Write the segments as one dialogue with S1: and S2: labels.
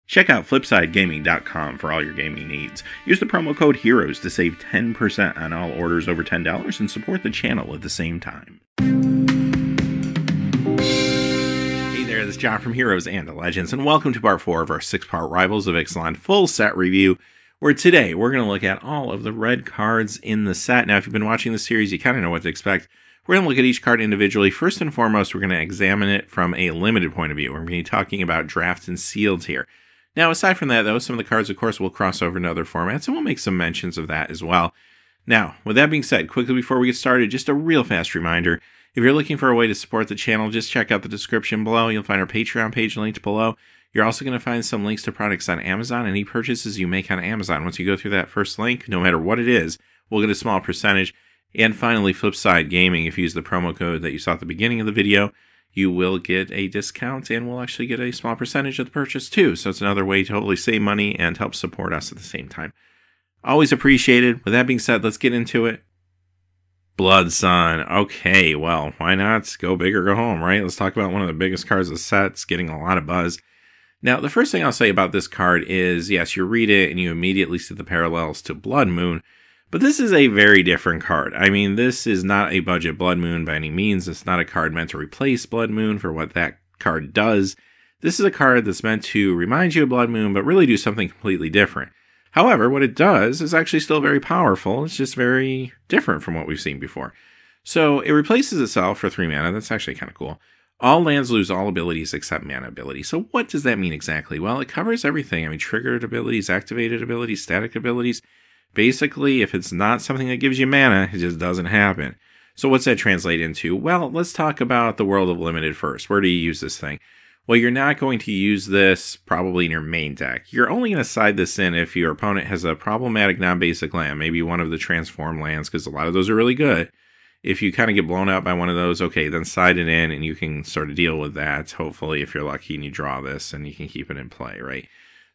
S1: Check out FlipsideGaming.com for all your gaming needs. Use the promo code HEROES to save 10% on all orders over $10 and support the channel at the same time. Hey there, this is John from Heroes and Legends, and welcome to part 4 of our 6-part Rivals of Ixalan full set review, where today we're going to look at all of the red cards in the set. Now, if you've been watching the series, you kind of know what to expect. We're going to look at each card individually. First and foremost, we're going to examine it from a limited point of view. We're going to be talking about drafts and sealed here. Now, aside from that, though, some of the cards, of course, will cross over into other formats, and we'll make some mentions of that as well. Now, with that being said, quickly before we get started, just a real fast reminder. If you're looking for a way to support the channel, just check out the description below. You'll find our Patreon page linked below. You're also going to find some links to products on Amazon. Any purchases you make on Amazon, once you go through that first link, no matter what it is, we'll get a small percentage. And finally, Flipside Gaming, if you use the promo code that you saw at the beginning of the video, you will get a discount and we'll actually get a small percentage of the purchase too. So it's another way to totally save money and help support us at the same time. Always appreciated. With that being said, let's get into it. Blood Sun. Okay, well, why not go big or go home, right? Let's talk about one of the biggest cards of the set. It's getting a lot of buzz. Now, the first thing I'll say about this card is, yes, you read it and you immediately see the parallels to Blood Moon, but this is a very different card. I mean, this is not a budget Blood Moon by any means. It's not a card meant to replace Blood Moon for what that card does. This is a card that's meant to remind you of Blood Moon, but really do something completely different. However, what it does is actually still very powerful. It's just very different from what we've seen before. So it replaces itself for 3 mana. That's actually kind of cool. All lands lose all abilities except mana abilities. So what does that mean exactly? Well, it covers everything. I mean, triggered abilities, activated abilities, static abilities. Basically, if it's not something that gives you mana, it just doesn't happen. So what's that translate into? Well, let's talk about the world of limited first. Where do you use this thing? Well, you're not going to use this probably in your main deck. You're only going to side this in if your opponent has a problematic non-basic land, maybe one of the transform lands, because a lot of those are really good. If you kind of get blown out by one of those, okay, then side it in and you can sort of deal with that. Hopefully, if you're lucky and you draw this and you can keep it in play, right?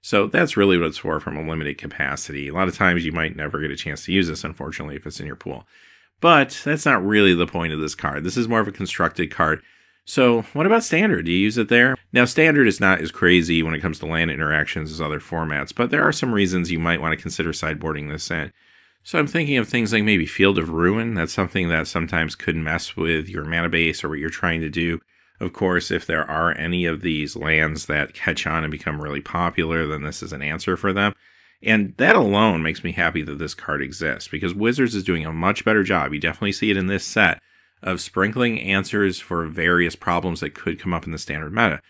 S1: So that's really what it's for from a limited capacity. A lot of times you might never get a chance to use this, unfortunately, if it's in your pool. But that's not really the point of this card. This is more of a constructed card. So what about Standard? Do you use it there? Now, Standard is not as crazy when it comes to land interactions as other formats, but there are some reasons you might want to consider sideboarding this in. So I'm thinking of things like maybe Field of Ruin. That's something that sometimes could mess with your mana base or what you're trying to do. Of course, if there are any of these lands that catch on and become really popular, then this is an answer for them. And that alone makes me happy that this card exists, because Wizards is doing a much better job. You definitely see it in this set of sprinkling answers for various problems that could come up in the Standard meta.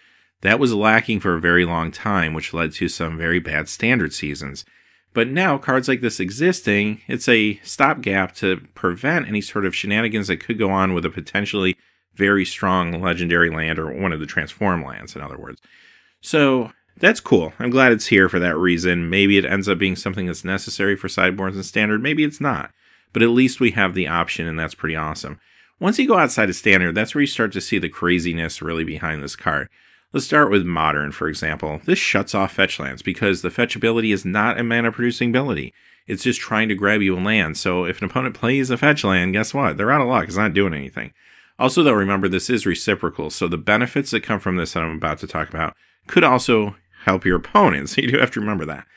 S1: That was lacking for a very long time, which led to some very bad Standard seasons. But now, cards like this existing, it's a stopgap to prevent any sort of shenanigans that could go on with a potentially very strong legendary land, or one of the transform lands, in other words. So that's cool. I'm glad it's here for that reason. Maybe it ends up being something that's necessary for sideboards and Standard. Maybe it's not. But at least we have the option, and that's pretty awesome. Once you go outside of Standard, that's where you start to see the craziness really behind this card. Let's start with Modern, for example. This shuts off fetch lands because the fetch ability is not a mana-producing ability. It's just trying to grab you a land. So if an opponent plays a fetch land, guess what? They're out of luck. It's not doing anything. Also, though, remember, this is reciprocal, so the benefits that come from this that I'm about to talk about could also help your opponent, so you do have to remember that.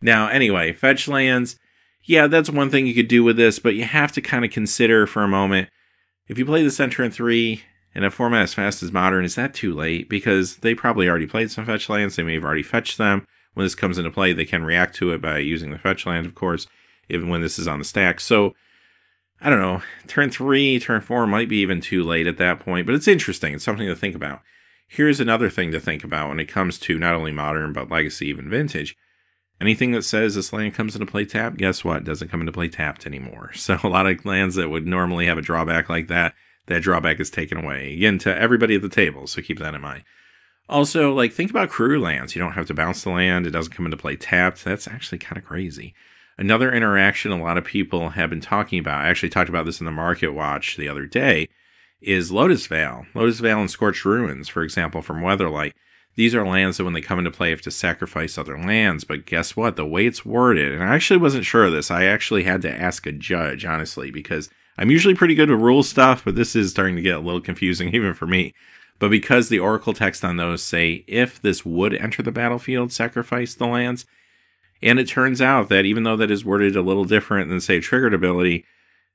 S1: Now, anyway, fetch lands, yeah, that's one thing you could do with this, but you have to kind of consider for a moment, if you play the center in 3 in a format as fast as Modern, is that too late? Because they probably already played some fetch lands, they may have already fetched them. When this comes into play, they can react to it by using the fetch land, of course, even when this is on the stack. So I don't know, turn 3, turn 4 might be even too late at that point, but it's interesting. It's something to think about. Here's another thing to think about when it comes to not only Modern, but Legacy, even Vintage. Anything that says this land comes into play tapped, guess what? It doesn't come into play tapped anymore. So a lot of lands that would normally have a drawback like that, that drawback is taken away. Again, to everybody at the table, so keep that in mind. Also, like, think about crew lands. You don't have to bounce the land. It doesn't come into play tapped. That's actually kind of crazy. Another interaction a lot of people have been talking about, I actually talked about this in the Market Watch the other day, is Lotus Vale. Lotus Vale and Scorched Ruins, for example, from Weatherlight. These are lands that when they come into play, you have to sacrifice other lands. But guess what? The way it's worded, and I actually wasn't sure of this. I actually had to ask a judge, honestly, because I'm usually pretty good with rule stuff, but this is starting to get a little confusing even for me. But because the Oracle text on those say, if this would enter the battlefield, sacrifice the lands. And it turns out that even though that is worded a little different than, say, a triggered ability,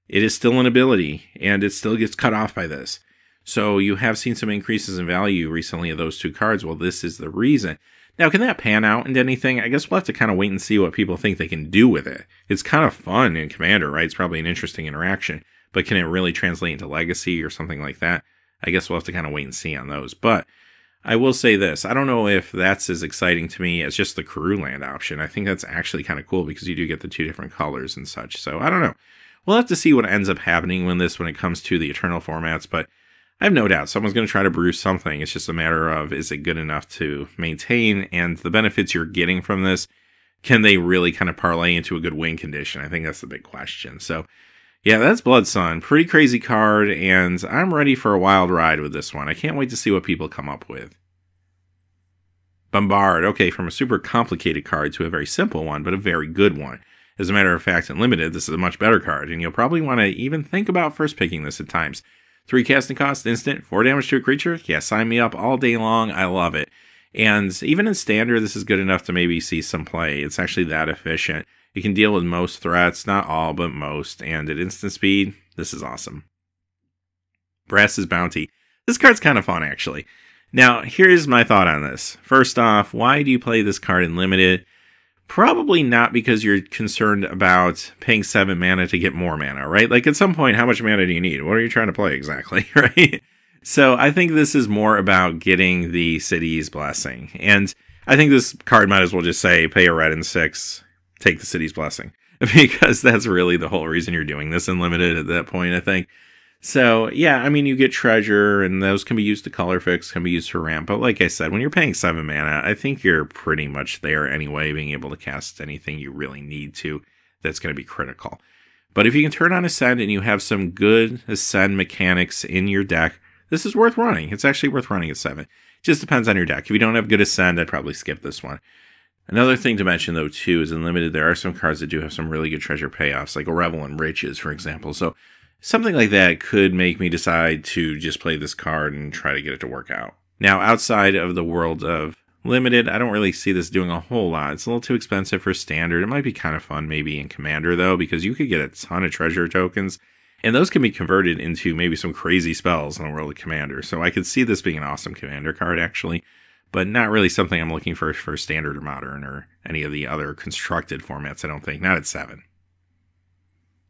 S1: it is still an ability, and it still gets cut off by this. So you have seen some increases in value recently of those two cards. Well, this is the reason. Now, can that pan out into anything? I guess we'll have to kind of wait and see what people think they can do with it. It's kind of fun in Commander, right? It's probably an interesting interaction. But can it really translate into Legacy or something like that? I guess we'll have to kind of wait and see on those. But I will say this. I don't know if that's as exciting to me as just the Karoo land option. I think that's actually kind of cool because you do get the two different colors and such. So I don't know. We'll have to see what ends up happening when it comes to the Eternal formats. But I have no doubt someone's going to try to brew something. It's just a matter of, is it good enough to maintain? And the benefits you're getting from this, can they really kind of parlay into a good win condition? I think that's the big question. So yeah, that's Blood Sun. Pretty crazy card, and I'm ready for a wild ride with this one. I can't wait to see what people come up with. Bombard. Okay, from a super complicated card to a very simple one, but a very good one. As a matter of fact, in Limited, this is a much better card, and you'll probably want to even think about first picking this at times. 3 casting cost, instant, 4 damage to a creature. Yeah, sign me up all day long. I love it. And even in Standard, this is good enough to maybe see some play. It's actually that efficient. You can deal with most threats, not all, but most. And at instant speed, this is awesome. Brass's Bounty. This card's kind of fun, actually. Now, here's my thought on this. First off, why do you play this card in Limited? Probably not because you're concerned about paying 7 mana to get more mana, right? Like, at some point, how much mana do you need? What are you trying to play exactly, right? So I think this is more about getting the City's Blessing. And I think this card might as well just say, pay a red and 6, take the City's Blessing. Because that's really the whole reason you're doing this in Limited at that point, I think. So, yeah, I mean, you get Treasure, and those can be used to color fix, can be used for ramp. But like I said, when you're paying 7 mana, I think you're pretty much there anyway, being able to cast anything you really need to that's going to be critical. But if you can turn on Ascend and you have some good Ascend mechanics in your deck, this is worth running. It's actually worth running at 7. It just depends on your deck. If you don't have good Ascend, I'd probably skip this one. Another thing to mention, though, too, is in Limited, there are some cards that do have some really good treasure payoffs, like a Revel in Riches, for example. So something like that could make me decide to just play this card and try to get it to work out. Now, outside of the world of Limited, I don't really see this doing a whole lot. It's a little too expensive for Standard. It might be kind of fun maybe in Commander, though, because you could get a ton of treasure tokens, and those can be converted into maybe some crazy spells in the world of Commander. So I could see this being an awesome Commander card, actually, but not really something I'm looking for Standard or Modern or any of the other constructed formats, I don't think. Not at 7.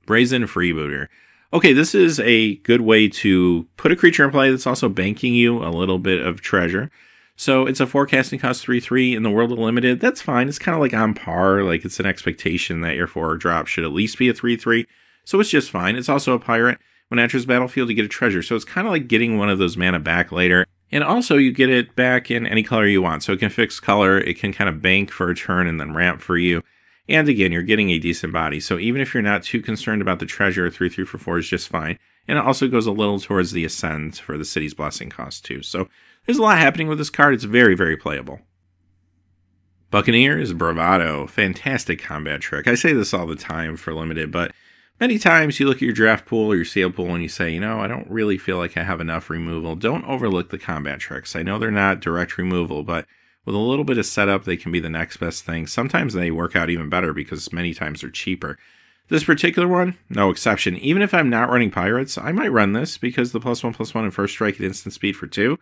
S1: Brazen Freebooter. Okay, this is a good way to put a creature in play that's also banking you a little bit of treasure. So it's a 4 casting cost 3/3 in the world of Limited. That's fine. It's kind of like on par. Like, it's an expectation that your 4-drop should at least be a 3/3. So it's just fine. It's also a pirate. When it enters the battlefield, you get a treasure. So it's kind of like getting one of those mana back later. And also, you get it back in any color you want. So it can fix color. It can kind of bank for a turn and then ramp for you. And again, you're getting a decent body. So even if you're not too concerned about the treasure, 3/3 for 4 is just fine. And it also goes a little towards the Ascend for the City's Blessing cost too. So there's a lot happening with this card. It's very, very playable. Buccaneers Bravado. Fantastic combat trick. I say this all the time for Limited, but many times you look at your draft pool or your sale pool and you say, you know, I don't really feel like I have enough removal. Don't overlook the combat tricks. I know they're not direct removal, but with a little bit of setup, they can be the next best thing. Sometimes they work out even better because many times they're cheaper. This particular one, no exception. Even if I'm not running Pirates, I might run this because the +1/+1 and first strike at instant speed for 2.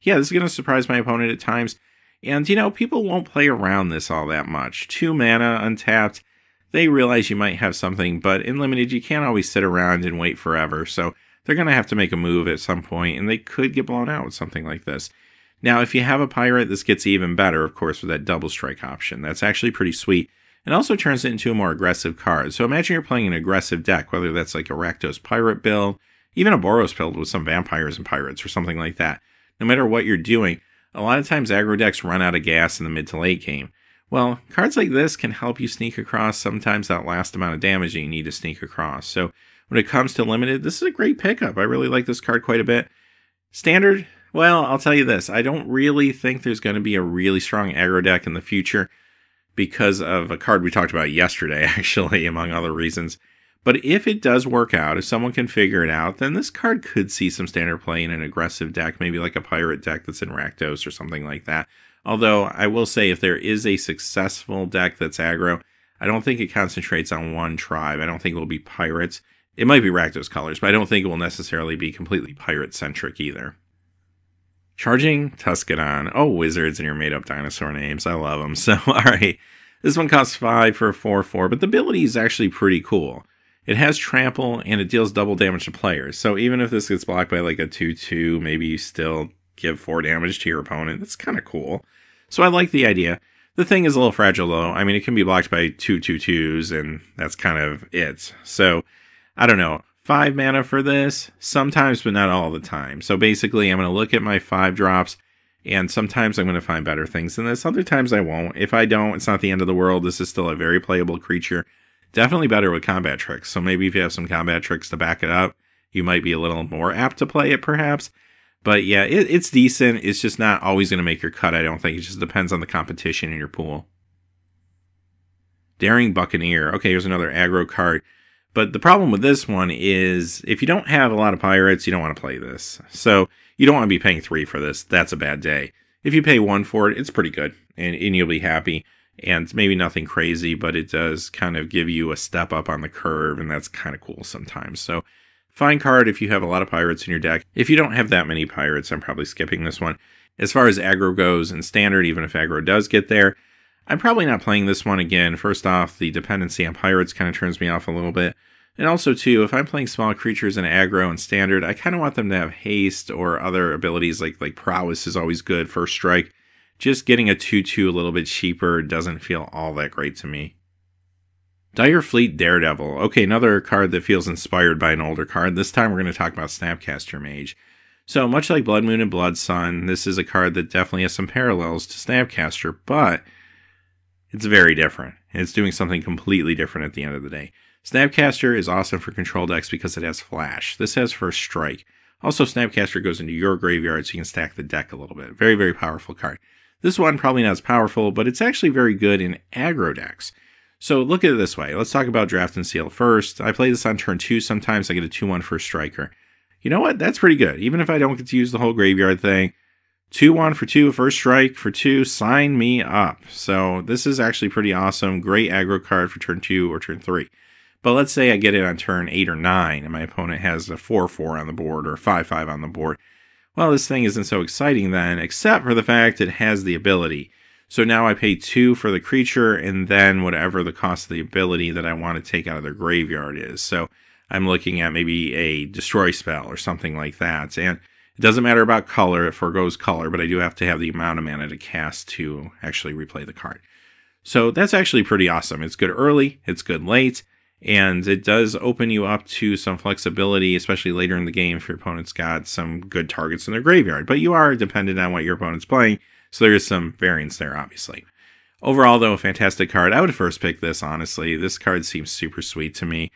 S1: Yeah, this is going to surprise my opponent at times. And, you know, people won't play around this all that much. 2 mana, untapped. They realize you might have something, but in Limited, you can't always sit around and wait forever. So they're going to have to make a move at some point, and they could get blown out with something like this. Now, if you have a pirate, this gets even better, of course, with that double strike option. That's actually pretty sweet. It also turns it into a more aggressive card. So imagine you're playing an aggressive deck, whether that's like a Rakdos pirate build, even a Boros build with some vampires and pirates or something like that. No matter what you're doing, a lot of times aggro decks run out of gas in the mid to late game. Well, cards like this can help you sneak across sometimes that last amount of damage that you need to sneak across. So when it comes to Limited, this is a great pickup. I really like this card quite a bit. Standard, well, I'll tell you this. I don't really think there's going to be a really strong aggro deck in the future because of a card we talked about yesterday, actually, among other reasons. But if it does work out, if someone can figure it out, then this card could see some standard play in an aggressive deck, maybe like a pirate deck that's in Rakdos or something like that. Although I will say if there is a successful deck that's aggro, I don't think it concentrates on one tribe. I don't think it will be pirates. It might be Rakdos colors, but I don't think it will necessarily be completely pirate-centric either. Charging Tuscadon. Oh, wizards and your made-up dinosaur names. I love them. So, alright. This one costs 5 for a 4/4, but the ability is actually pretty cool. It has trample, and it deals double damage to players. So even if this gets blocked by like a 2/2, maybe you still give 4 damage to your opponent. That's kind of cool. So I like the idea. The thing is a little fragile, though. I mean, it can be blocked by 2/2/2s, and that's kind of it. So, I don't know. 5 mana for this? Sometimes, but not all the time. So basically, I'm going to look at my 5 drops, and sometimes I'm going to find better things than this. Other times I won't. If I don't, it's not the end of the world. This is still a very playable creature. Definitely better with combat tricks. So maybe if you have some combat tricks to back it up, you might be a little more apt to play it, perhaps. But yeah, it's decent. It's just not always going to make your cut, I don't think. It just depends on the competition in your pool. Daring Buccaneer. Okay, here's another aggro card. But the problem with this one is if you don't have a lot of pirates, you don't want to play this. So you don't want to be paying 3 for this. That's a bad day. If you pay 1 for it, it's pretty good. And you'll be happy. And maybe nothing crazy, but it does kind of give you a step up on the curve, and that's kind of cool sometimes. So, fine card if you have a lot of pirates in your deck. If you don't have that many pirates, I'm probably skipping this one. As far as aggro goes in standard, even if aggro does get there, I'm probably not playing this one again. First off, the dependency on pirates kind of turns me off a little bit. And also, too, if I'm playing small creatures in aggro and standard, I kind of want them to have haste or other abilities like prowess is always good, first strike. Just getting a 2/2 a little bit cheaper doesn't feel all that great to me. Dire Fleet Daredevil. Okay, another card that feels inspired by an older card. This time we're going to talk about Snapcaster Mage. So much like Blood Moon and Blood Sun, this is a card that definitely has some parallels to Snapcaster, but it's very different. It's doing something completely different at the end of the day. Snapcaster is awesome for control decks because it has flash. This has first strike. Also, Snapcaster goes into your graveyard so you can stack the deck a little bit. Very, very powerful card. This one probably not as powerful, but it's actually very good in aggro decks. So look at it this way. Let's talk about Draft and Seal first. I play this on turn 2 sometimes. I get a 2/1 first striker. You know what? That's pretty good. Even if I don't get to use the whole graveyard thing. 2/1 for 2, first strike for 2, sign me up. So this is actually pretty awesome. Great aggro card for turn 2 or turn 3. But let's say I get it on turn 8 or 9 and my opponent has a 4/4 on the board or a 5/5 on the board. Well, this thing isn't so exciting then, except for the fact it has the ability. So now I pay 2 for the creature and then whatever the cost of the ability that I want to take out of their graveyard is. So I'm looking at maybe a destroy spell or something like that. And it doesn't matter about color, it forgoes color, but I do have to have the amount of mana to cast to actually replay the card. So that's actually pretty awesome. It's good early, it's good late, and it does open you up to some flexibility, especially later in the game if your opponent's got some good targets in their graveyard. But you are dependent on what your opponent's playing, so there is some variance there, obviously. Overall, though, a fantastic card. I would first pick this, honestly. This card seems super sweet to me.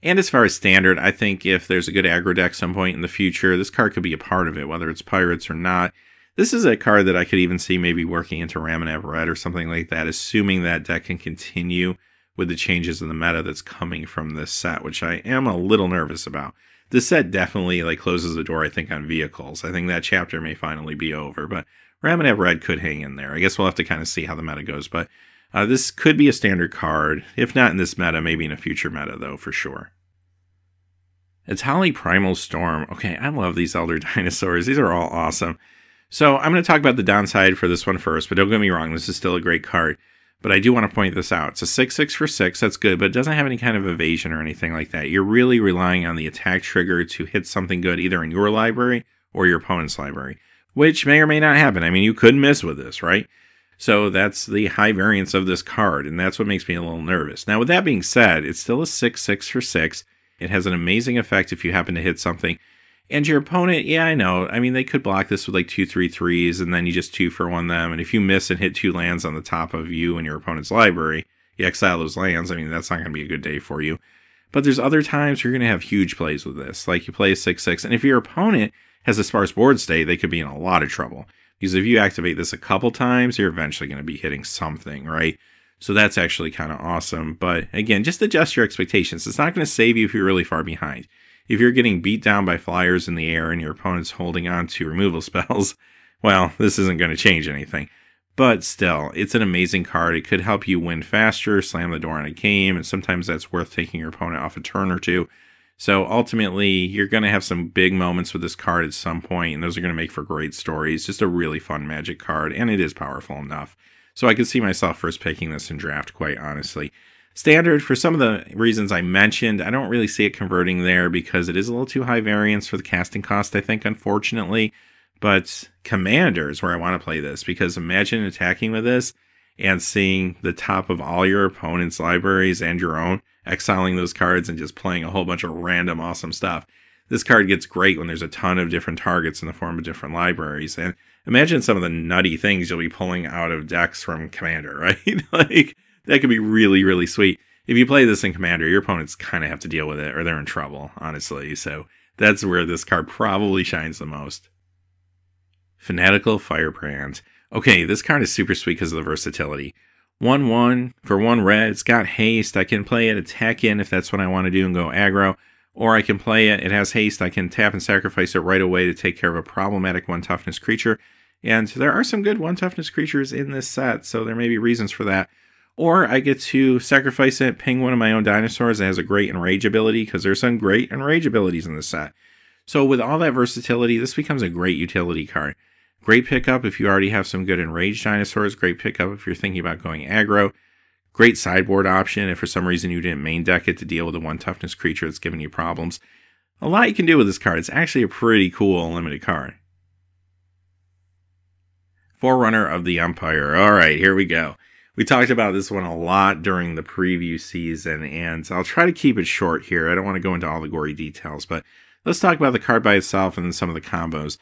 S1: And as far as standard, I think if there's a good aggro deck some point in the future, this card could be a part of it, whether it's Pirates or not. This is a card that I could even see maybe working into Ramenev Red or something like that, assuming that deck can continue with the changes in the meta that's coming from this set, which I am a little nervous about. This set definitely closes the door, I think, on vehicles. I think that chapter may finally be over, but Ramenev Red could hang in there. I guess we'll have to kind of see how the meta goes, but this could be a standard card. If not in this meta, maybe in a future meta, though, for sure. Itali Primal Storm. Okay, I love these Elder Dinosaurs. These are all awesome. So I'm going to talk about the downside for this one first, but don't get me wrong, this is still a great card. But I do want to point this out. It's a 6/6 for 6, that's good, but it doesn't have any kind of evasion or anything like that. You're really relying on the attack trigger to hit something good either in your library or your opponent's library, which may or may not happen. I mean, you could miss with this, right? So that's the high variance of this card, and that's what makes me a little nervous. Now, with that being said, it's still a 6/6 for 6. It has an amazing effect if you happen to hit something. And your opponent, yeah, I know. I mean, they could block this with 2/3/3s, and then you just 2-for-1 them. And if you miss and hit 2 lands on the top of you and your opponent's library, you exile those lands. I mean, that's not going to be a good day for you. But there's other times you're going to have huge plays with this. Like you play a 6/6, and if your opponent has a sparse board state, they could be in a lot of trouble. Because if you activate this a couple times, you're eventually going to be hitting something, right? So that's actually kind of awesome. But again, just adjust your expectations. It's not going to save you if you're really far behind. If you're getting beat down by flyers in the air and your opponent's holding on to removal spells, well, this isn't going to change anything. But still, it's an amazing card. It could help you win faster, slam the door on a game, and sometimes that's worth taking your opponent off a turn or two. So ultimately, you're going to have some big moments with this card at some point, and those are going to make for great stories. Just a really fun Magic card, and it is powerful enough. So I could see myself first picking this in draft, quite honestly. Standard, for some of the reasons I mentioned, I don't really see it converting there because it is a little too high variance for the casting cost, I think, unfortunately. But Commander is where I want to play this, because imagine attacking with this and seeing the top of all your opponent's libraries and your own, exiling those cards and just playing a whole bunch of random awesome stuff. This card gets great when there's a ton of different targets in the form of different libraries. And imagine some of the nutty things you'll be pulling out of decks from Commander, right? Like, that could be really, really sweet. If you play this in Commander, your opponents kind of have to deal with it, or they're in trouble, honestly. So that's where this card probably shines the most. Fanatical Firebrand. Okay, this card is super sweet because of the versatility. 1/1 for 1 red. It's got haste. I can play it, attack in if that's what I want to do and go aggro. Or I can play it. It has haste. I can tap and sacrifice it right away to take care of a problematic 1 toughness creature. And there are some good 1 toughness creatures in this set, so there may be reasons for that. Or I get to sacrifice it, ping one of my own dinosaurs that has a great Enrage ability, because there's some great Enrage abilities in this set. So with all that versatility, this becomes a great utility card. Great pickup if you already have some good Enraged dinosaurs. Great pickup if you're thinking about going aggro. Great sideboard option if for some reason you didn't main deck it to deal with a 1 toughness creature that's giving you problems. A lot you can do with this card. It's actually a pretty cool limited card. Forerunner of the Empire. Alright, here we go. We talked about this one a lot during the preview season, and I'll try to keep it short here. I don't want to go into all the gory details, but let's talk about the card by itself and then some of the combos.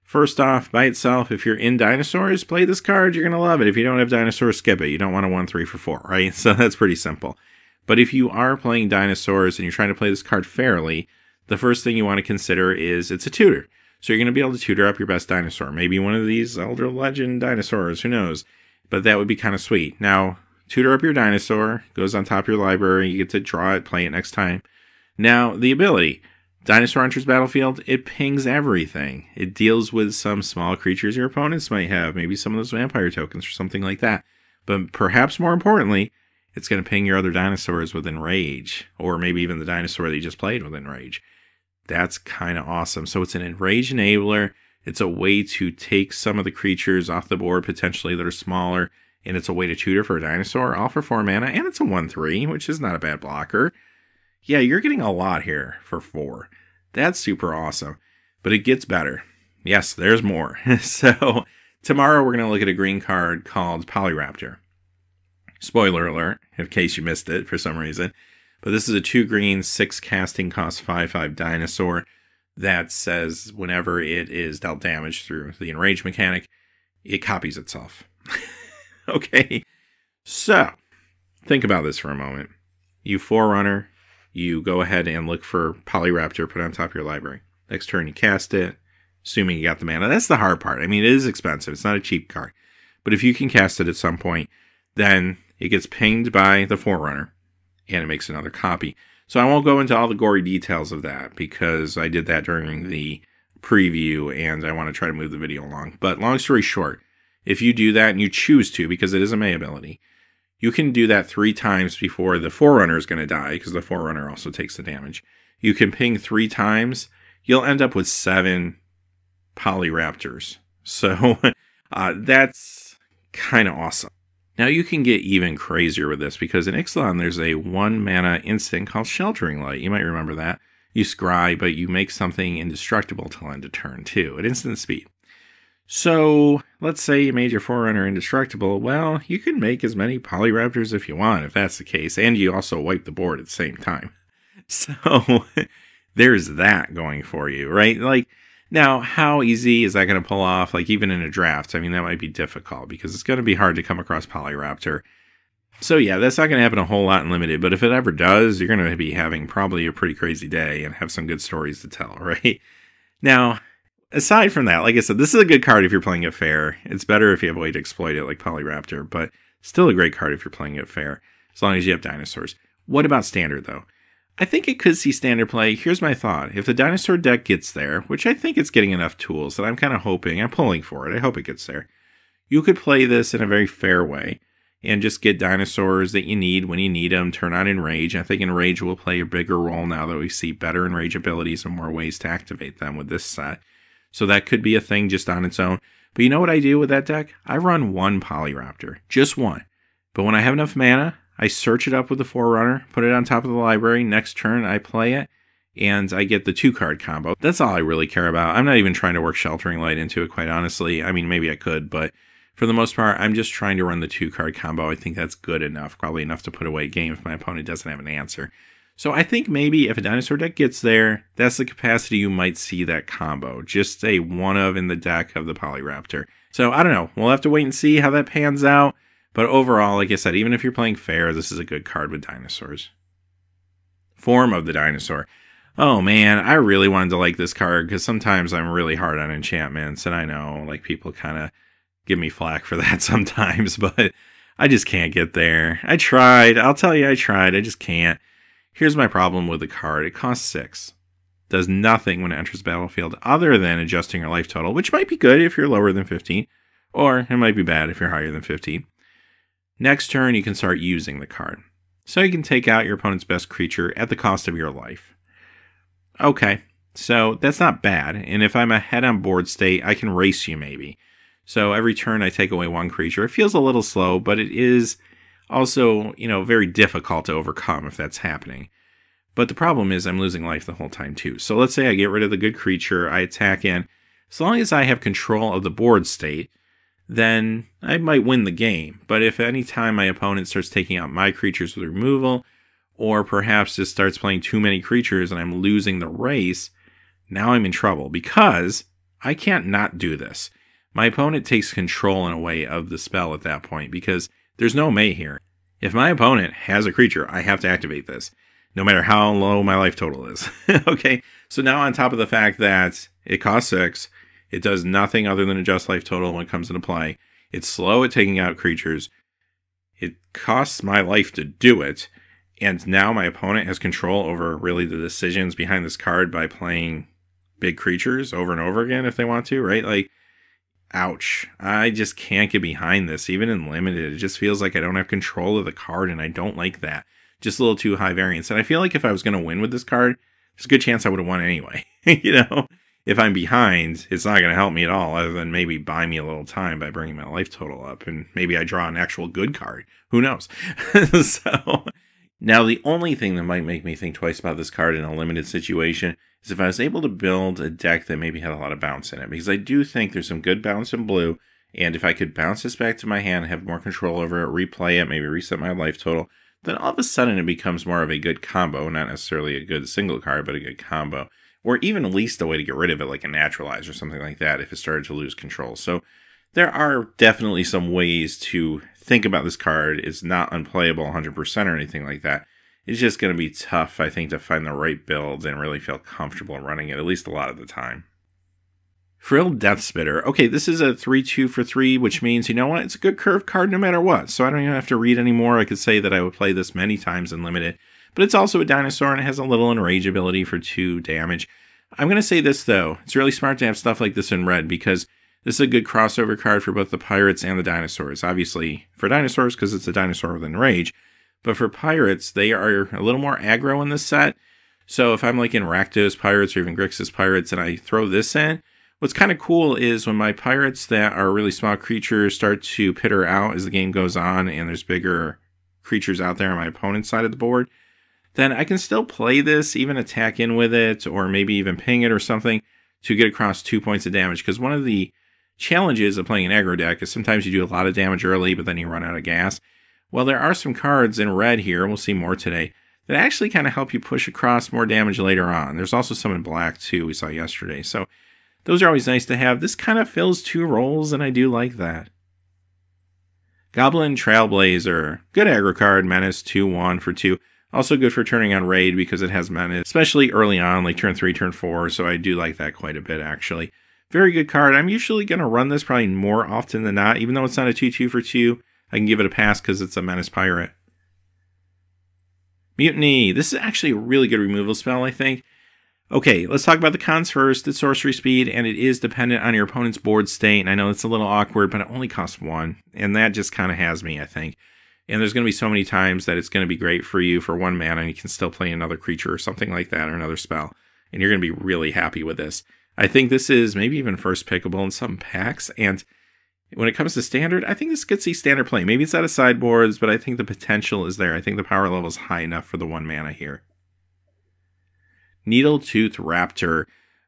S1: First off, by itself, if you're in dinosaurs, play this card, you're going to love it. If you don't have dinosaurs, skip it. You don't want a 1/3 for 4, right? So that's pretty simple. But if you are playing dinosaurs and you're trying to play this card fairly, the first thing you want to consider is it's a tutor. So you're going to be able to tutor up your best dinosaur. Maybe one of these Elder Legend dinosaurs, who knows? But that would be kind of sweet. Now, tutor up your dinosaur, goes on top of your library, you get to draw it, play it next time. Now, the ability. Dinosaur enters battlefield, it pings everything. It deals with some small creatures your opponents might have, maybe some of those vampire tokens or something like that. But perhaps more importantly, it's going to ping your other dinosaurs with Enrage, or maybe even the dinosaur that you just played with Enrage. That's kind of awesome. So it's an Enrage enabler. It's a way to take some of the creatures off the board potentially that are smaller, and it's a way to tutor for a dinosaur, all for 4 mana, and it's a 1/3, which is not a bad blocker. Yeah, you're getting a lot here for 4. That's super awesome. But it gets better. Yes, there's more. So, tomorrow we're going to look at a green card called Polyraptor. Spoiler alert, in case you missed it for some reason. But this is a 2 green, 6 casting cost, 5/5 dinosaur that says whenever it is dealt damage through the Enrage mechanic, it copies itself. Okay, so think about this for a moment. You Forerunner, you go ahead and look for Polyraptor, put it on top of your library. Next turn you cast it, assuming you got the mana. That's the hard part. I mean, it is expensive. It's not a cheap card. But if you can cast it at some point, then it gets pinged by the Forerunner, and it makes another copy. So I won't go into all the gory details of that, because I did that during the preview, and I want to try to move the video along. But long story short, if you do that, and you choose to, because it is a May ability, you can do that 3 times before the Forerunner is going to die, because the Forerunner also takes the damage. You can ping 3 times. You'll end up with 7 Polyraptors. So that's kind of awesome. Now you can get even crazier with this, because in Ixalan there's a 1 mana instant called Sheltering Light. You might remember that. You scry, but you make something indestructible till end of turn 2 at instant speed. So, let's say you made your Forerunner indestructible. Well, you can make as many Polyraptors if you want, if that's the case, and you also wipe the board at the same time. So, there's that going for you, right? Like, now, how easy is that going to pull off, like, even in a draft? I mean, that might be difficult, because it's going to be hard to come across Polyraptor. So, yeah, that's not going to happen a whole lot in Limited, but if it ever does, you're going to be having probably a pretty crazy day and have some good stories to tell, right? Now, aside from that, like I said, this is a good card if you're playing it fair. It's better if you have a way to exploit it like Polyraptor, but Still a great card if you're playing it fair, as long as you have dinosaurs. What about standard, though? I think it could see standard play. Here's my thought. If the dinosaur deck gets there, which I think it's getting enough tools that I'm kind of hoping, I'm pulling for it, I hope it gets there. You could play this in a very fair way and just get dinosaurs that you need when you need them, turn on Enrage. I think Enrage will play a bigger role now that we see better Enrage abilities and more ways to activate them with this set. So that could be a thing just on its own. But you know what I do with that deck? I run one Polyraptor, just one. But when I have enough mana, I search it up with the Forerunner, put it on top of the library, next turn I play it, and I get the 2-card combo. That's all I really care about. I'm not even trying to work Sheltering Light into it, quite honestly. I mean, maybe I could, but for the most part, I'm just trying to run the 2-card combo. I think that's good enough, probably enough to put away a game if my opponent doesn't have an answer. So I think maybe if a dinosaur deck gets there, that's the capacity you might see that combo. Just a one-of in the deck of the Polyraptor. So I don't know. We'll have to wait and see how that pans out. But overall, like I said, even if you're playing fair, this is a good card with dinosaurs. Form of the Dinosaur. Oh man, I really wanted to like this card because sometimes I'm really hard on enchantments. And I know like people kind of give me flack for that sometimes, but I just can't get there. I tried. I'll tell you I tried. I just can't. Here's my problem with the card. It costs 6. Does nothing when it enters the battlefield other than adjusting your life total, which might be good if you're lower than 15, or it might be bad if you're higher than 15. Next turn, you can start using the card. So you can take out your opponent's best creature at the cost of your life. Okay, so that's not bad, and if I'm ahead on board state, I can race you maybe. So every turn I take away one creature. It feels a little slow, but it is also, very difficult to overcome if that's happening. But the problem is I'm losing life the whole time too. So let's say I get rid of the good creature, I attack in. As long as I have control of the board state, then I might win the game. But if any time my opponent starts taking out my creatures with removal, or perhaps just starts playing too many creatures and I'm losing the race, now I'm in trouble because I can't not do this. My opponent takes control in a way of the spell at that point because there's no May here. If my opponent has a creature, I have to activate this, no matter how low my life total is. Okay, so now on top of the fact that it costs 6, it does nothing other than adjust life total when it comes into play. It's slow at taking out creatures. It costs my life to do it. And now my opponent has control over really the decisions behind this card by playing big creatures over and over again if they want to, right? Like, ouch. I just can't get behind this. Even in limited, it just feels like I don't have control of the card, and I don't like that. Just a little too high variance. And I feel like if I was going to win with this card, there's a good chance I would have won anyway. If I'm behind, it's not going to help me at all, other than maybe buy me a little time by bringing my life total up, and maybe I draw an actual good card. Who knows? So, now the only thing that might make me think twice about this card in a limited situation is if I was able to build a deck that maybe had a lot of bounce in it, because I do think there's some good bounce in blue, and if I could bounce this back to my hand, have more control over it, replay it, maybe reset my life total, then all of a sudden it becomes more of a good combo, not necessarily a good single card, but a good combo. Or even at least a way to get rid of it, like a Naturalize or something like that, if it started to lose control. So there are definitely some ways to think about this card. It's not unplayable 100% or anything like that. It's just going to be tough, I think, to find the right builds and really feel comfortable running it, at least a lot of the time. Frilled Death Spitter. Okay, this is a 3-2 for 3, which means, you know what? It's a good curve card no matter what. So I don't even have to read anymore. I could say that I would play this many times in Limited. But it's also a dinosaur and it has a little Enrage ability for 2 damage. I'm going to say this, though. It's really smart to have stuff like this in red because this is a good crossover card for both the pirates and the dinosaurs. Obviously, for dinosaurs, because it's a dinosaur with Enrage. But for pirates, they are a little more aggro in this set. So if I'm like in Rakdos Pirates or even Grixis Pirates and I throw this in, what's kind of cool is when my pirates that are really small creatures start to pitter out as the game goes on and there's bigger creatures out there on my opponent's side of the board, then I can still play this, even attack in with it, or maybe even ping it or something to get across 2 points of damage. Because one of the challenges of playing an aggro deck is sometimes you do a lot of damage early, but then you run out of gas. Well, there are some cards in red here, we'll see more today, that actually kind of help you push across more damage later on. There's also some in black, too, we saw yesterday. So those are always nice to have. This kind of fills 2 roles, and I do like that. Goblin Trailblazer. Good aggro card, Menace, 2-1 for 2. Also good for turning on Raid because it has Menace, especially early on, like turn 3, turn 4, so I do like that quite a bit, actually. Very good card. I'm usually going to run this probably more often than not, even though it's not a 2-2 for 2. I can give it a pass because it's a Menace Pirate. Mutiny. This is actually a really good removal spell, I think. Okay, let's talk about the cons first. It's sorcery speed, and it is dependent on your opponent's board state. And I know it's a little awkward, but it only costs 1. And that just kind of has me, I think. And there's going to be so many times that it's going to be great for you for 1 mana, and you can still play another creature or something like that, or another spell. And you're going to be really happy with this. I think this is maybe even first pickable in some packs. And when it comes to standard, I think this could see standard play. Maybe it's out of sideboards, but I think the potential is there. I think the power level is high enough for the 1 mana here. Needletooth Raptor.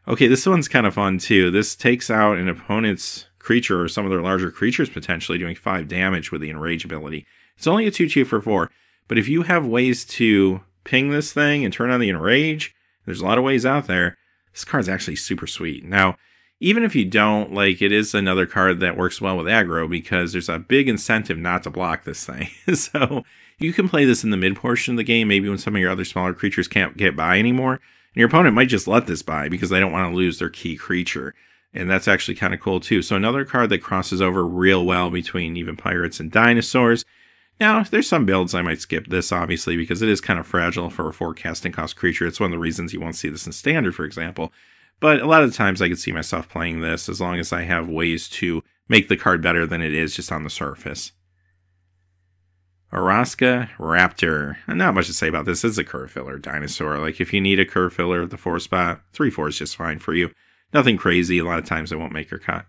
S1: Okay, this one's kind of fun too. This takes out an opponent's creature or some of their larger creatures potentially, doing 5 damage with the Enrage ability. It's only a 2/2 for 4, but if you have ways to ping this thing and turn on the Enrage, there's a lot of ways out there. This card's actually super sweet. Now, even if you don't, like, it is another card that works well with aggro because there's a big incentive not to block this thing. So you can play this in the mid portion of the game, maybe when some of your other smaller creatures can't get by anymore. And your opponent might just let this by because they don't want to lose their key creature. And that's actually kind of cool too. So another card that crosses over real well between even pirates and dinosaurs. Now, there's some builds I might skip this, obviously, because it is kind of fragile for a 4 casting cost creature. It's one of the reasons you won't see this in standard, for example. But a lot of the times I could see myself playing this as long as I have ways to make the card better than it is just on the surface. Araska Raptor. Not much to say about this. It's a curve filler dinosaur. Like, if you need a curve filler at the 4 spot, 3/4 is just fine for you. Nothing crazy. A lot of times it won't make your cut.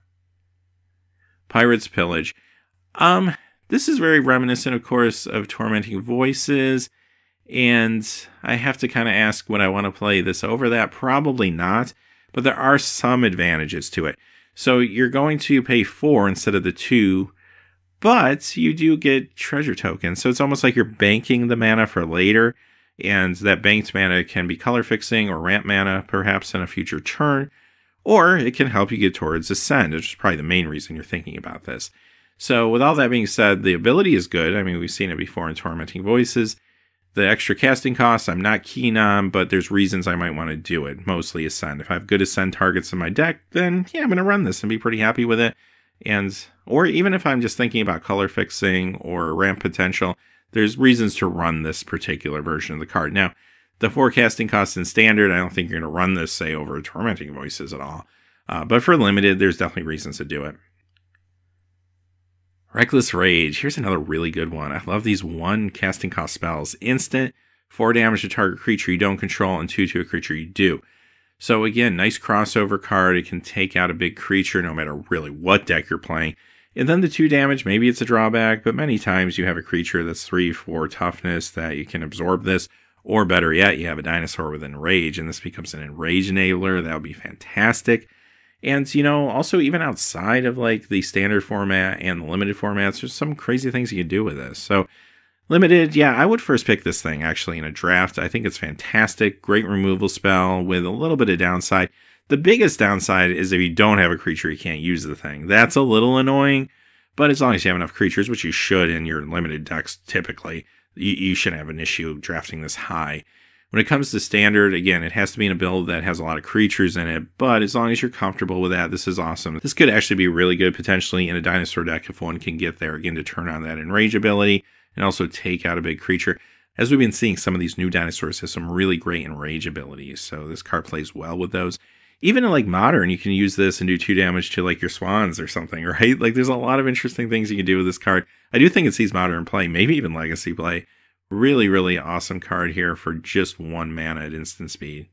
S1: Pirate's Pillage. This is very reminiscent, of course, of Tormenting Voices. And I have to kind of ask, would I want to play this over that? Probably not. But there are some advantages to it. So you're going to pay 4 instead of the 2. But you do get treasure tokens, so it's almost like you're banking the mana for later, and that banked mana can be color fixing or ramp mana, perhaps in a future turn, or it can help you get towards Ascend, which is probably the main reason you're thinking about this. So with all that being said, the ability is good. I mean, we've seen it before in Tormenting Voices. The extra casting costs I'm not keen on, but there's reasons I might want to do it, mostly Ascend. If I have good Ascend targets in my deck, then yeah, I'm going to run this and be pretty happy with it. Or even if I'm just thinking about color fixing or ramp potential, there's reasons to run this particular version of the card. Now, the forecasting costs in standard, I don't think you're going to run this, say, over Tormenting Voices at all. But for limited, there's definitely reasons to do it. Reckless Rage. Here's another really good one. I love these 1 casting cost spells. Instant, 4 damage to target creature you don't control, and 2 to a creature you do. So again, nice crossover card. It can take out a big creature no matter really what deck you're playing. And then the 2 damage, maybe it's a drawback, but many times you have a creature that's 3/4 toughness that you can absorb this. Or better yet, you have a dinosaur with Enrage, and this becomes an Enrage enabler. That would be fantastic. And, you know, also even outside of like the standard format and the limited formats, there's some crazy things you can do with this. So limited, yeah, I would first pick this thing actually in a draft. I think it's fantastic. Great removal spell with a little bit of downside. The biggest downside is if you don't have a creature, you can't use the thing. That's a little annoying, but as long as you have enough creatures, which you should in your limited decks typically, you shouldn't have an issue drafting this high. When it comes to standard, again, it has to be in a build that has a lot of creatures in it, but as long as you're comfortable with that, this is awesome. This could actually be really good potentially in a dinosaur deck if one can get there, again, to turn on that Enrage ability and also take out a big creature. As we've been seeing, some of these new dinosaurs have some really great Enrage abilities, so this card plays well with those. Even in like Modern, you can use this and do 2 damage to like your swans or something, right? Like there's a lot of interesting things you can do with this card. I do think it sees Modern play, maybe even Legacy play. Really, really awesome card here for just 1 mana at instant speed.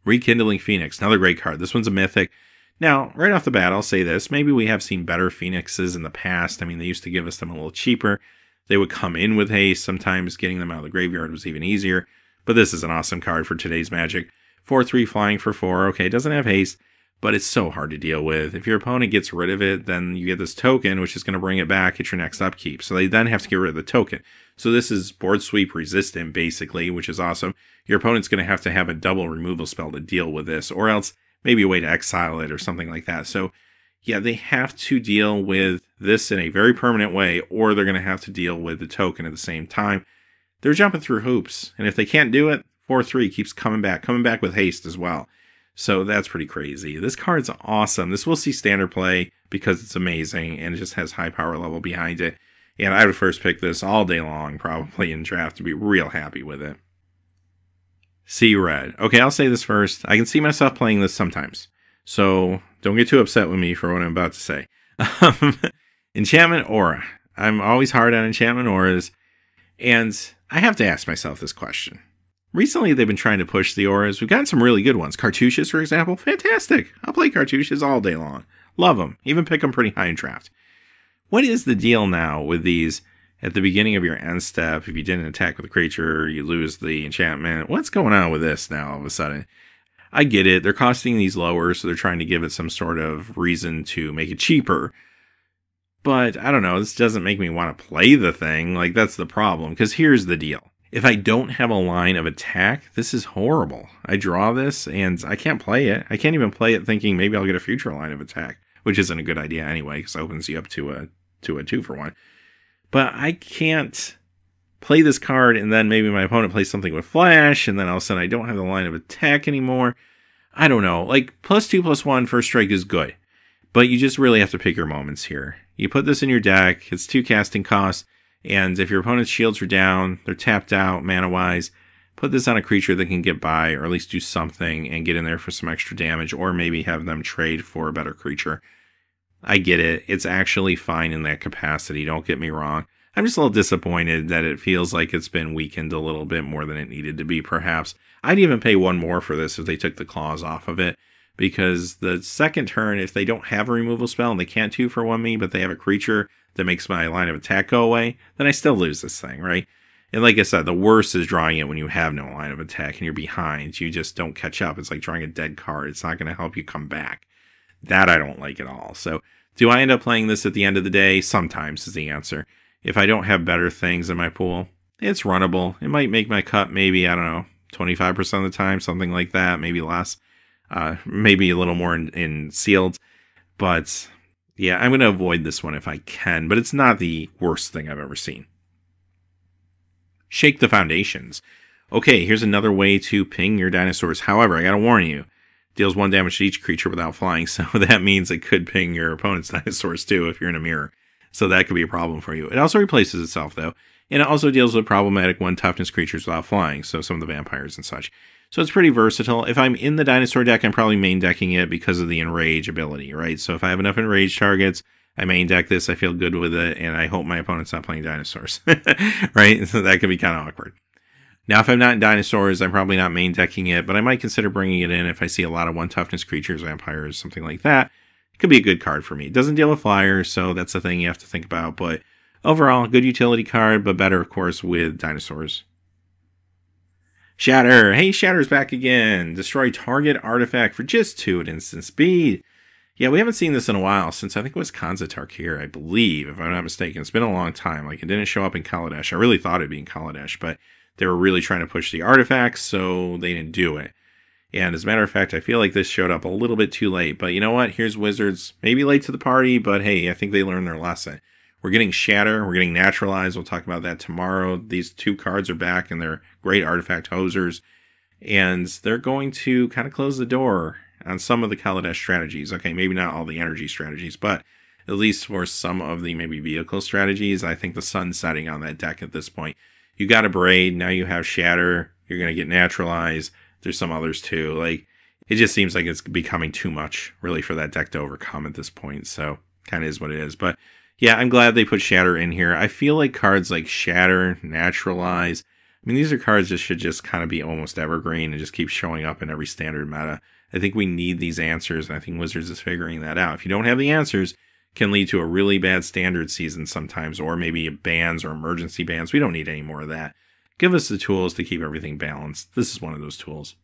S1: Rekindling Phoenix, another great card. This one's a mythic. Now, right off the bat, I'll say this. Maybe we have seen better Phoenixes in the past. I mean, they used to give us them a little cheaper. They would come in with haste. Sometimes getting them out of the graveyard was even easier. But this is an awesome card for today's Magic. 4/3 flying for 4. Okay, it doesn't have haste, but it's so hard to deal with. If your opponent gets rid of it, then you get this token, which is going to bring it back at your next upkeep. So they then have to get rid of the token. So this is board sweep resistant, basically, which is awesome. Your opponent's going to have a double removal spell to deal with this, or else maybe a way to exile it or something like that. So yeah, they have to deal with this in a very permanent way, or they're going to have to deal with the token at the same time. They're jumping through hoops, and if they can't do it, 4/3 keeps coming back with haste as well. So that's pretty crazy. This card's awesome. This will see standard play because it's amazing and it just has high power level behind it. And I would first pick this all day long, probably in draft, to be real happy with it. See red. Okay, I'll say this first. I can see myself playing this sometimes. So don't get too upset with me for what I'm about to say. Enchantment Aura. I'm always hard on Enchantment Auras. And I have to ask myself this question. Recently, they've been trying to push the auras. We've gotten some really good ones. Cartouches, for example. Fantastic. I'll play Cartouches all day long. Love them. Even pick them pretty high in draft. What is the deal now with these at the beginning of your end step? If you didn't attack with a creature, you lose the enchantment. What's going on with this now all of a sudden? I get it. They're costing these lower, so they're trying to give it some sort of reason to make it cheaper. But, I don't know. This doesn't make me want to play the thing. Like, that's the problem. Because here's the deal. If I don't have a line of attack, this is horrible. I draw this, and I can't play it. I can't even play it thinking maybe I'll get a future line of attack, which isn't a good idea anyway, because it opens you up to a 2-for-1. But I can't play this card, and then maybe my opponent plays something with flash, and then all of a sudden I don't have the line of attack anymore. I don't know. Like, +2/+1 first strike is good, but you just really have to pick your moments here. You put this in your deck, it's 2 casting costs, and if your opponent's shields are down, they're tapped out mana-wise, put this on a creature that can get by, or at least do something and get in there for some extra damage, or maybe have them trade for a better creature. I get it. It's actually fine in that capacity, don't get me wrong. I'm just a little disappointed that it feels like it's been weakened a little bit more than it needed to be, perhaps. I'd even pay 1 more for this if they took the claws off of it, because the second turn, if they don't have a removal spell and they can't 2-for-1 me, but they have a creature that makes my line of attack go away, then I still lose this thing, right? And like I said, the worst is drawing it when you have no line of attack and you're behind. You just don't catch up. It's like drawing a dead card. It's not going to help you come back. That I don't like at all. So do I end up playing this at the end of the day? Sometimes is the answer. If I don't have better things in my pool, it's runnable. It might make my cut maybe, I don't know, 25% of the time, something like that, maybe less. Maybe a little more in sealed. But yeah, I'm going to avoid this one if I can, but it's not the worst thing I've ever seen. Shake the Foundations. Okay, here's another way to ping your dinosaurs. However, I got to warn you, deals 1 damage to each creature without flying, so that means it could ping your opponent's dinosaurs too if you're in a mirror. So that could be a problem for you. It also replaces itself though, and it also deals with problematic 1 toughness creatures without flying, so some of the vampires and such. So it's pretty versatile. If I'm in the dinosaur deck, I'm probably main decking it because of the enrage ability, right? So if I have enough enrage targets, I main deck this, I feel good with it, and I hope my opponent's not playing dinosaurs, right? So that could be kind of awkward. Now, if I'm not in dinosaurs, I'm probably not main decking it, but I might consider bringing it in if I see a lot of 1 toughness creatures, vampires, something like that. It could be a good card for me. It doesn't deal with flyers, so that's the thing you have to think about, but overall, good utility card, but better, of course, with dinosaurs. Shatter. Hey, Shatter's back again. Destroy target artifact for just 2 at instant speed. Yeah, we haven't seen this in a while, since I think it was Kanza here, I believe, if I'm not mistaken. It's been a long time. Like, it didn't show up in Kaladesh. I really thought it'd be in Kaladesh, but they were really trying to push the artifacts, so they didn't do it. And as a matter of fact, I feel like this showed up a little bit too late. But you know what? Here's Wizards. Maybe late to the party, but hey, I think they learned their lesson. We're getting Shatter. We're getting Naturalize. We'll talk about that tomorrow. These 2 cards are back, and they're great artifact hosers. And they're going to kind of close the door on some of the Kaladesh strategies. Okay, maybe not all the energy strategies, but at least for some of the maybe vehicle strategies, I think the sun's setting on that deck at this point. You got a Braid. Now you have Shatter. You're going to get Naturalize. There's some others too. Like, it just seems like it's becoming too much, really, for that deck to overcome at this point. So, kind of is what it is. But yeah, I'm glad they put Shatter in here. I feel like cards like Shatter, Naturalize, I mean, these are cards that should just kind of be almost evergreen and just keep showing up in every standard meta. I think we need these answers, and I think Wizards is figuring that out. If you don't have the answers, it can lead to a really bad standard season sometimes, or maybe bans or emergency bans. We don't need any more of that. Give us the tools to keep everything balanced. This is one of those tools.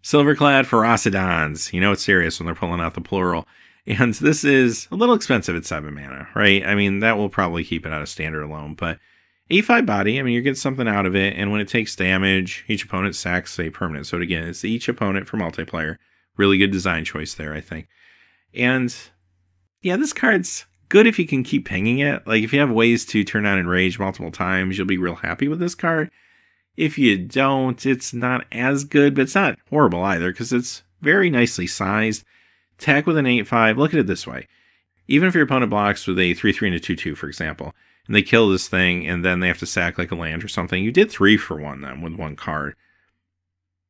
S1: Silverclad Ferocidons. You know it's serious when they're pulling out the plural. And this is a little expensive at 7 mana, right? I mean, that will probably keep it out of standard alone, but 8/5 body, I mean, you're getting something out of it, and when it takes damage, each opponent sacks a permanent. So again, it's each opponent for multiplayer. Really good design choice there, I think. And yeah, this card's good if you can keep pinging it. Like, if you have ways to turn on Enrage multiple times, you'll be real happy with this card. If you don't, it's not as good, but it's not horrible either, because it's very nicely sized. Attack with an 8-5. Look at it this way. Even if your opponent blocks with a 3-3 and a 2-2, for example, and they kill this thing, and then they have to sack like a land or something, you did 3 for 1 then with 1 card.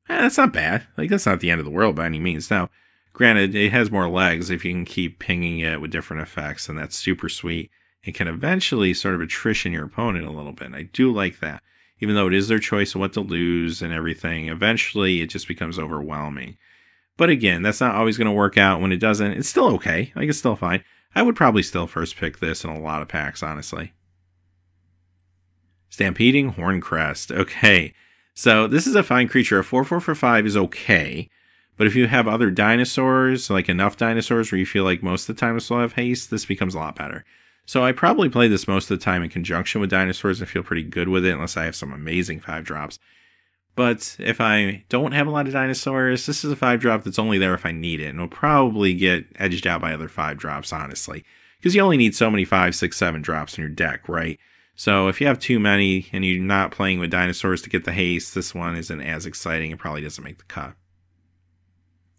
S1: That's not bad. Like, that's not the end of the world by any means. Now, granted, it has more legs if you can keep pinging it with different effects, and that's super sweet. It can eventually sort of attrition your opponent a little bit, and I do like that. Even though it is their choice of what to lose and everything, eventually it just becomes overwhelming. But again, that's not always going to work out. When it doesn't, it's still okay. Like, it's still fine. I would probably still first pick this in a lot of packs, honestly. Stampeding Horncrest. Okay, so this is a fine creature. A 4/4 for 5 is okay. But if you have other dinosaurs, like enough dinosaurs where you feel like most of the time will still have haste, this becomes a lot better. So I probably play this most of the time in conjunction with dinosaurs and feel pretty good with it, unless I have some amazing 5-drops. But if I don't have a lot of dinosaurs, this is a 5-drop that's only there if I need it. And it'll probably get edged out by other 5-drops, honestly. Because you only need so many 5, 6, 7 drops in your deck, right? So if you have too many and you're not playing with dinosaurs to get the haste, this one isn't as exciting. It probably doesn't make the cut.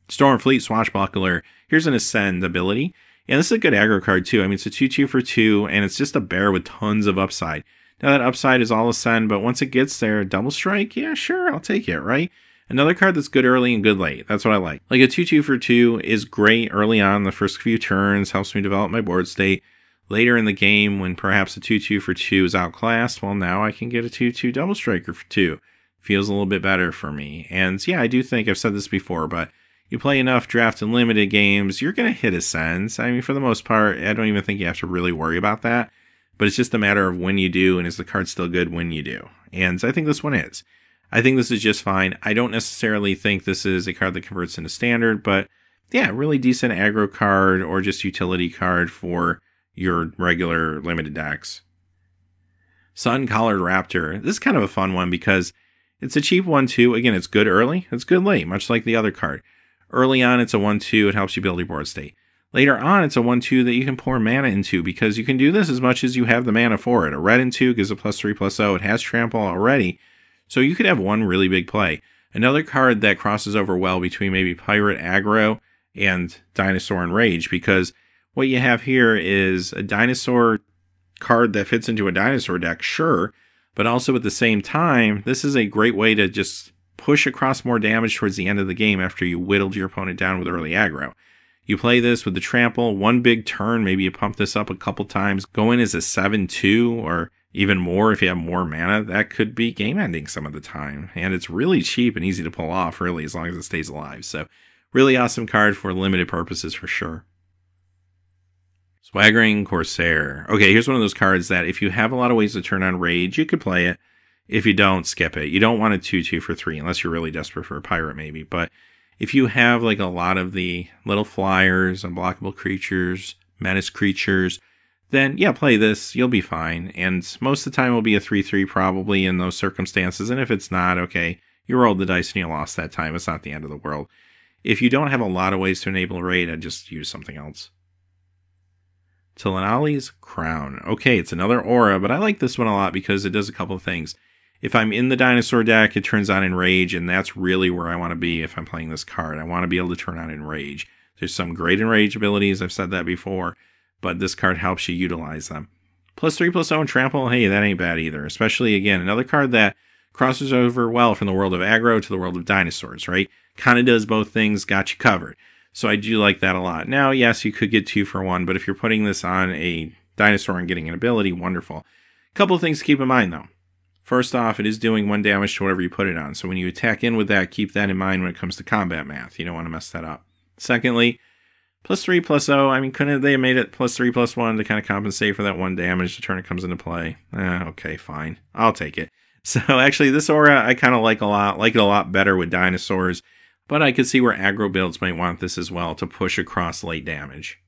S1: Stormfleet Swashbuckler. Here's an Ascend ability. And this is a good aggro card too. I mean, it's a 2/2 for 2, and it's just a bear with tons of upside. Now that upside is all Ascend, but once it gets there, Double Strike, yeah, sure, I'll take it, right? Another card that's good early and good late. That's what I like. Like a 2/2 for 2 is great early on, the first few turns, helps me develop my board state. Later in the game, when perhaps a 2/2 for 2 is outclassed, well, now I can get a 2/2 Double Striker for 2. Feels a little bit better for me. And yeah, I do think I've said this before, but you play enough draft and limited games, you're going to hit Ascends. I mean, for the most part, I don't even think you have to really worry about that. But it's just a matter of when you do, and is the card still good when you do? And I think this one is. I think this is just fine. I don't necessarily think this is a card that converts into standard, but yeah, really decent aggro card or just utility card for your regular limited decks. Sun-Collared Raptor. This is kind of a fun one because it's a cheap one too. Again, it's good early, it's good late, much like the other card. Early on, it's a 1/2. It helps you build your board state. Later on, it's a 1/2 that you can pour mana into because you can do this as much as you have the mana for it. A red and 2 gives a +3/+0. It has trample already, so you could have one really big play. Another card that crosses over well between maybe Pirate Aggro and Dinosaur Enrage, because what you have here is a dinosaur card that fits into a dinosaur deck, sure, but also at the same time, this is a great way to just push across more damage towards the end of the game after you whittled your opponent down with early aggro. You play this with the trample, one big turn, maybe you pump this up a couple times, go in as a 7/2 or even more if you have more mana. That could be game ending some of the time. And it's really cheap and easy to pull off, really, as long as it stays alive. So really awesome card for limited purposes for sure. Swaggering Corsair. Okay, here's one of those cards that if you have a lot of ways to turn on Rage, you could play it. If you don't, skip it. You don't want a 2/2 for 3 unless you're really desperate for a pirate maybe. But if you have like a lot of the little flyers, unblockable creatures, menace creatures, then yeah, play this. You'll be fine. And most of the time it'll be a 3/3 probably in those circumstances. And if it's not, okay, you rolled the dice and you lost that time. It's not the end of the world. If you don't have a lot of ways to enable raid, I'd just use something else. Tilanali's Crown. Okay, it's another aura, but I like this one a lot because it does a couple of things. If I'm in the dinosaur deck, it turns on Enrage, and that's really where I want to be if I'm playing this card. I want to be able to turn on Enrage. There's some great Enrage abilities, I've said that before, but this card helps you utilize them. +3/+0 and Trample, hey, that ain't bad either. Especially, again, another card that crosses over well from the world of aggro to the world of dinosaurs, right? Kind of does both things, got you covered. So I do like that a lot. Now, yes, you could get 2 for 1, but if you're putting this on a dinosaur and getting an ability, wonderful. Couple of things to keep in mind, though. First off, it is doing 1 damage to whatever you put it on. So when you attack in with that, keep that in mind when it comes to combat math. You don't want to mess that up. Secondly, +3/+0. I mean, couldn't they have made it +3/+1 to kind of compensate for that 1 damage the turn it comes into play? Okay, fine. I'll take it. So actually, this aura I kind of like a lot. Like it a lot better with dinosaurs. But I could see where aggro builds might want this as well to push across late damage.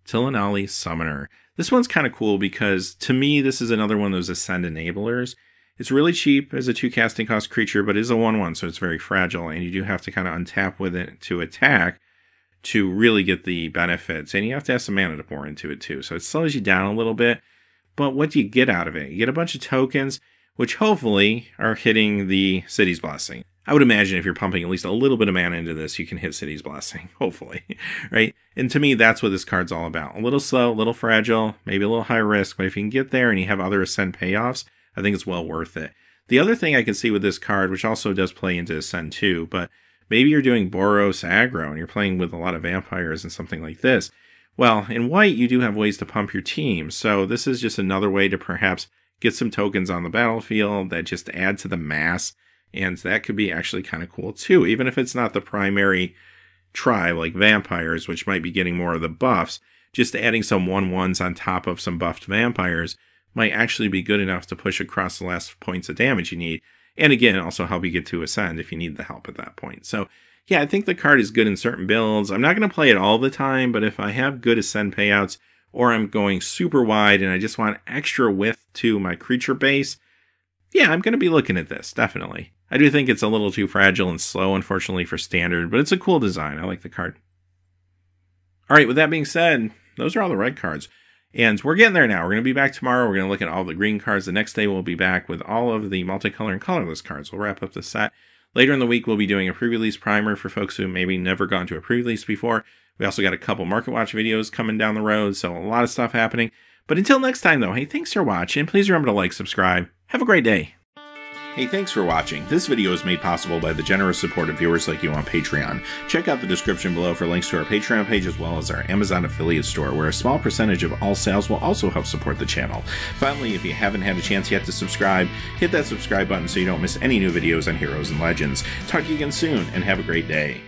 S1: Tilanali Summoner. This one's kind of cool because, to me, this is another one of those Ascend enablers. It's really cheap as a 2 casting cost creature, but it is a 1/1, so it's very fragile, and you do have to kind of untap with it to attack to really get the benefits, and you have to have some mana to pour into it too, so it slows you down a little bit, but what do you get out of it? You get a bunch of tokens, which hopefully are hitting the City's Blessing. I would imagine if you're pumping at least a little bit of mana into this, you can hit City's Blessing, hopefully, right? And to me, that's what this card's all about. A little slow, a little fragile, maybe a little high risk, but if you can get there and you have other Ascend payoffs, I think it's well worth it. The other thing I can see with this card, which also does play into Ascend too, but maybe you're doing Boros aggro and you're playing with a lot of vampires and something like this. Well, in white, you do have ways to pump your team, so this is just another way to perhaps get some tokens on the battlefield that just add to the mass, and that could be actually kind of cool too, even if it's not the primary tribe like vampires, which might be getting more of the buffs. Just adding some 1/1s on top of some buffed vampires might actually be good enough to push across the last points of damage you need, and again, also help you get to Ascend if you need the help at that point. So yeah, I think the card is good in certain builds. I'm not going to play it all the time, but if I have good Ascend payouts, or I'm going super wide and I just want extra width to my creature base, yeah, I'm going to be looking at this, definitely. I do think it's a little too fragile and slow, unfortunately, for standard, but it's a cool design. I like the card. All right, with that being said, those are all the red cards. And we're getting there now. We're going to be back tomorrow. We're going to look at all the green cards. The next day, we'll be back with all of the multicolor and colorless cards. We'll wrap up the set. Later in the week, we'll be doing a pre-release primer for folks who maybe never gone to a pre-release before. We also got a couple Market Watch videos coming down the road, so a lot of stuff happening. But until next time, though, hey, thanks for watching. Please remember to like, subscribe. Have a great day. Hey, thanks for watching. This video is made possible by the generous support of viewers like you on Patreon. Check out the description below for links to our Patreon page as well as our Amazon affiliate store, where a small percentage of all sales will also help support the channel. Finally, if you haven't had a chance yet to subscribe, hit that subscribe button so you don't miss any new videos on Heroes and Legends. Talk to you again soon, and have a great day.